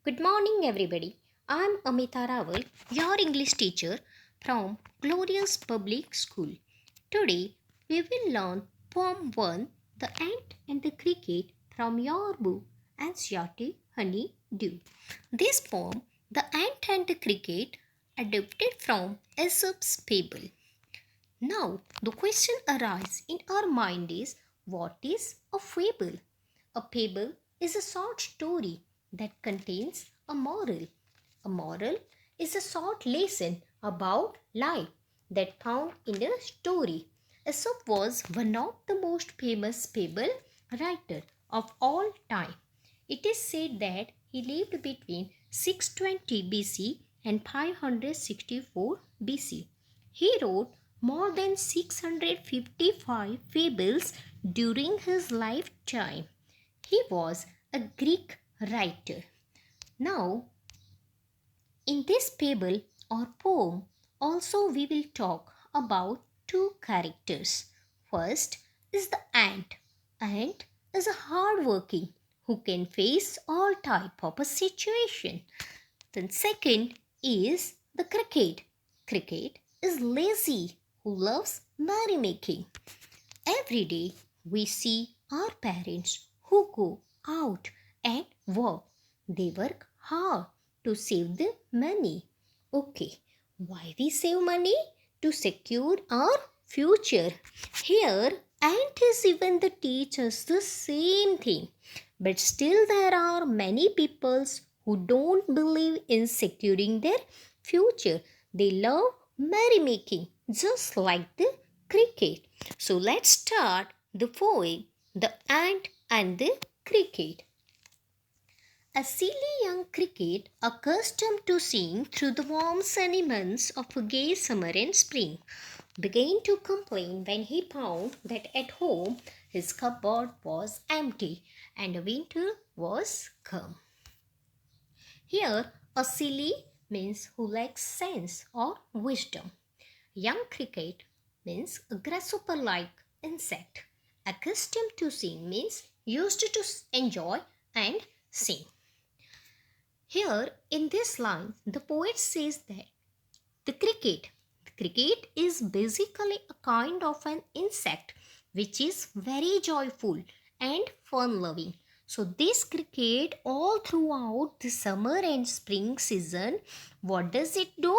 Good morning, everybody. I'm Amita Rawal, your English teacher from Glorious Public School. Today, we will learn Poem 1, The Ant and the Cricket, from your book, Anxiety Honey Dew. This poem, The Ant and the Cricket, adapted from Aesop's Fable. Now, the question arises in our mind is, what is a fable? A fable is a short story that contains a moral. A moral is a short lesson about life that found in a story. Aesop was one of the most famous fable writer of all time. It is said that he lived between 620 BC and 564 BC. He wrote more than 655 fables during his lifetime. He was a Greek writer. Now, in this fable or poem, also we will talk about two characters. First is the ant. Ant is a hardworking who can face all type of a situation. Then second is the cricket. Cricket is lazy who loves merrymaking. Every day we see our parents who go out and work. They work hard to save the money. Okay, why we save money? To secure our future. Here, ant is even the teachers the same thing. But still there are many peoples who don't believe in securing their future. They love merrymaking just like the cricket. So let's start the poem The Ant and the Cricket. A silly young cricket, accustomed to seeing through the warm sunny months of a gay summer and spring, began to complain when he found that at home his cupboard was empty and winter was come. Here, a silly means who lacks sense or wisdom. Young cricket means a grasshopper like insect. Accustomed to sing means used to enjoy and sing. Here in this line, the poet says that the cricket is basically a kind of an insect which is very joyful and fun loving. So this cricket all throughout the summer and spring season, what does it do?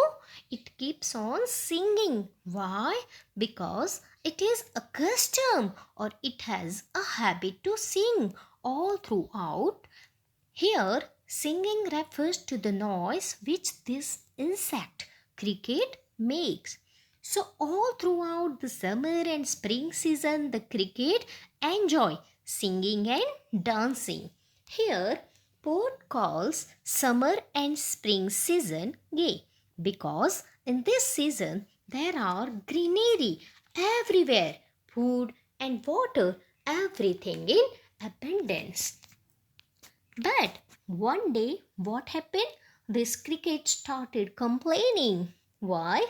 It keeps on singing. Why? Because it is accustomed or it has a habit to sing all throughout. Here, singing refers to the noise which this insect, cricket, makes. So, all throughout the summer and spring season, the cricket enjoy singing and dancing. Here, poet calls summer and spring season gay because in this season there are greenery everywhere, food and water, everything in abundance. But one day, what happened? This cricket started complaining. Why?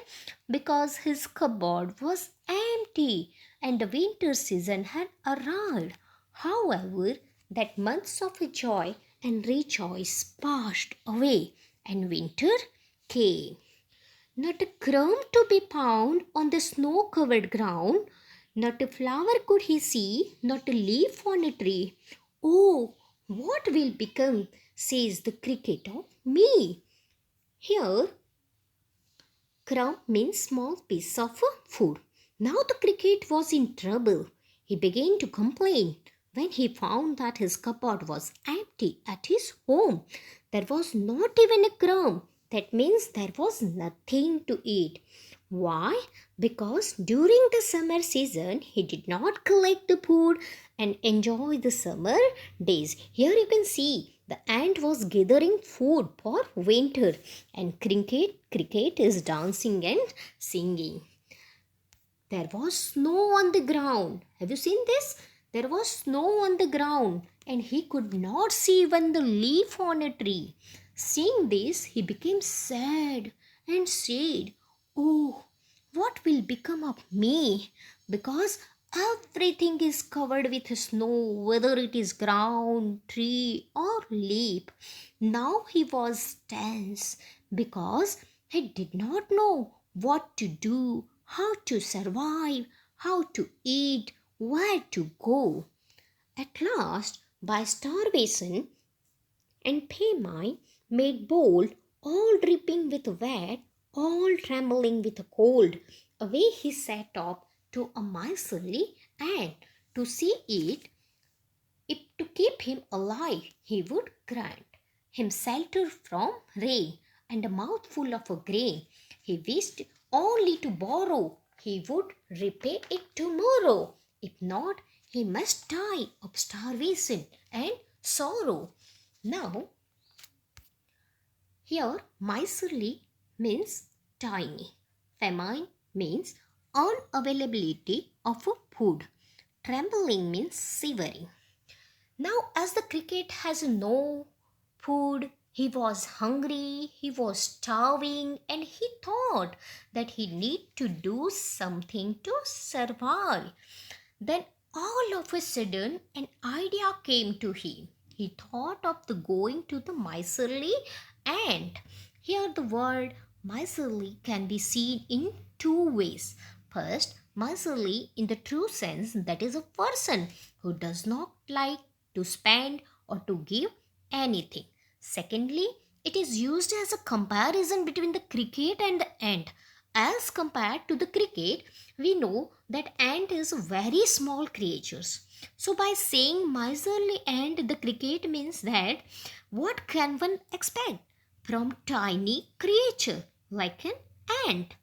Because his cupboard was empty and the winter season had arrived. However, that months of joy and rejoice passed away and winter came. Not a crumb to be found on the snow covered ground. Not a flower could he see, not a leaf on a tree. Oh, what will become, says the cricket, of me? Here, crumb means small piece of food. Now the cricket was in trouble. He began to complain when he found that his cupboard was empty at his home. There was not even a crumb. That means there was nothing to eat. Why? Because during the summer season he did not collect the food and enjoy the summer days. Here you can see the ant was gathering food for winter and cricket is dancing and singing. There was snow on the ground. Have you seen this? There was snow on the ground and he could not see even the leaf on a tree. Seeing this, he became sad and said, Oh, what will become of me? Because Everything is covered with snow, whether it is ground, tree, or leaf. Now he was tense because he did not know what to do, how to survive, how to eat, where to go. At last, by starvation and famine, made bold, all dripping with wet, all trembling with cold, away he set up to a miserly ant to see it if to keep him alive he would grant him shelter from rain and a mouthful of a grain. He wished only to borrow, he would repay it tomorrow. If not, he must die of starvation and sorrow. Now, here miserly means tiny. Famine means unavailability of food. Trembling means shivering. Now, as the cricket has no food, he was hungry, he was starving, and he thought that he need to do something to survive. Then all of a sudden an idea came to him. He thought of the going to the miserly ant. Here the word miserly can be seen in two ways. First, miserly in the true sense, that is a person who does not like to spend or to give anything. Secondly, it is used as a comparison between the cricket and the ant. As compared to the cricket, we know that ant is very small creatures. So by saying miserly ant, the cricket means that what can one expect from tiny creature like an ant?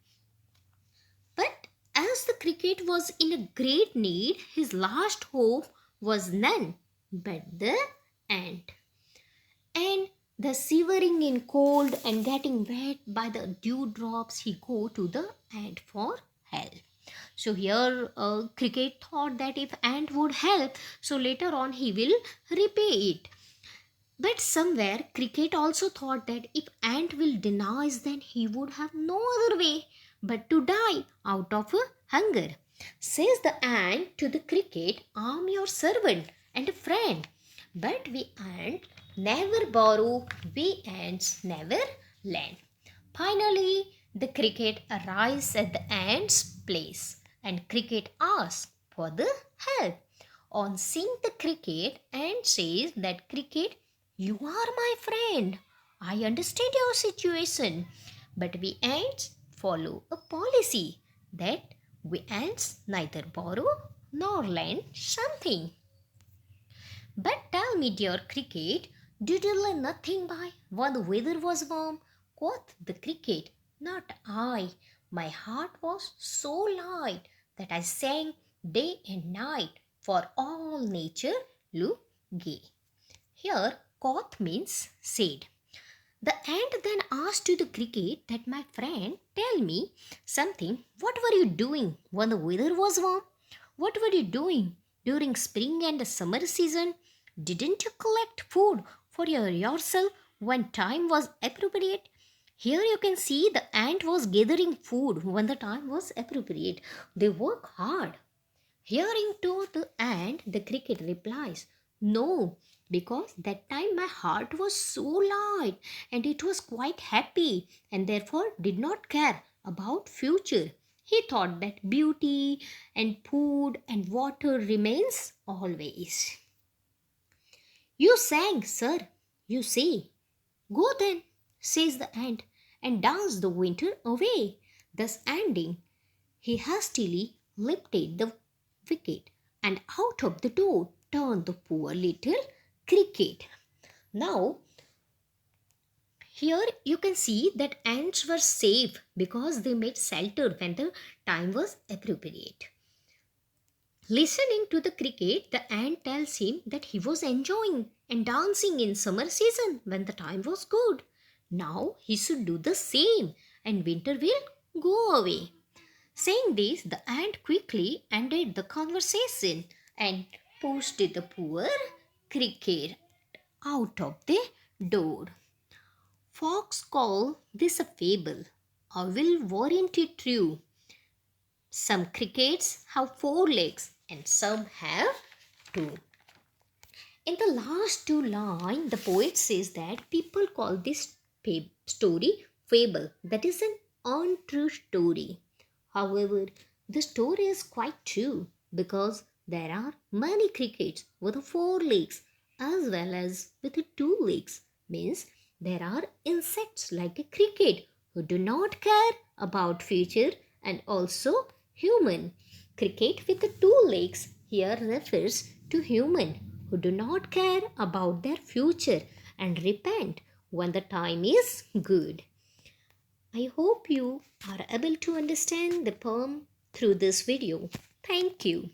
But as the cricket was in a great need, his last hope was none but the ant. And the shivering in cold and getting wet by the dewdrops, he go to the ant for help. So here cricket thought that if ant would help, so later on he will repay it. But somewhere cricket also thought that if ant will deny, then he would have no other way but to die out of hunger. Says the ant to the cricket, I am your servant and a friend. But we ant never borrow, we ants never lend. Finally, the cricket arrives at the ant's place and cricket asks for the help. On seeing the cricket, ant says that cricket, you are my friend. I understand your situation. But we ants follow a policy that we ants neither borrow nor lend something. But tell me, dear cricket, did you learn nothing by when the weather was warm? Quoth the cricket, not I. My heart was so light that I sang day and night, for all nature look gay. Here, quoth means said. The ant then asked to the cricket that my friend, tell me something. What were you doing when the weather was warm? What were you doing during spring and the summer season? Didn't you collect food for yourself when time was appropriate? Here you can see the ant was gathering food when the time was appropriate. They work hard. Hearing to the ant, the cricket replies, no, because that time my heart was so light and it was quite happy and therefore did not care about future. He thought that beauty and food and water remains always. You sang, sir, you say. Go then, says the ant, and dance the winter away. Thus ending, he hastily lifted the wicket and out of the door turned the poor little cricket. Now, here you can see that ants were safe because they made shelter when the time was appropriate. Listening to the cricket, the ant tells him that he was enjoying and dancing in summer season when the time was good. Now he should do the same and winter will go away. Saying this, the ant quickly ended the conversation and pushed the poor cricket out of the door. Folks call this a fable. I will warrant it true. Some crickets have four legs and some have two. In the last two lines, the poet says that people call this story fable, that is an untrue story. However, the story is quite true because there are many crickets with four legs as well as with two legs. Means there are insects like a cricket who do not care about future, and also human. Cricket with the two legs here refers to human who do not care about their future and repent when the time is good. I hope you are able to understand the poem through this video. Thank you.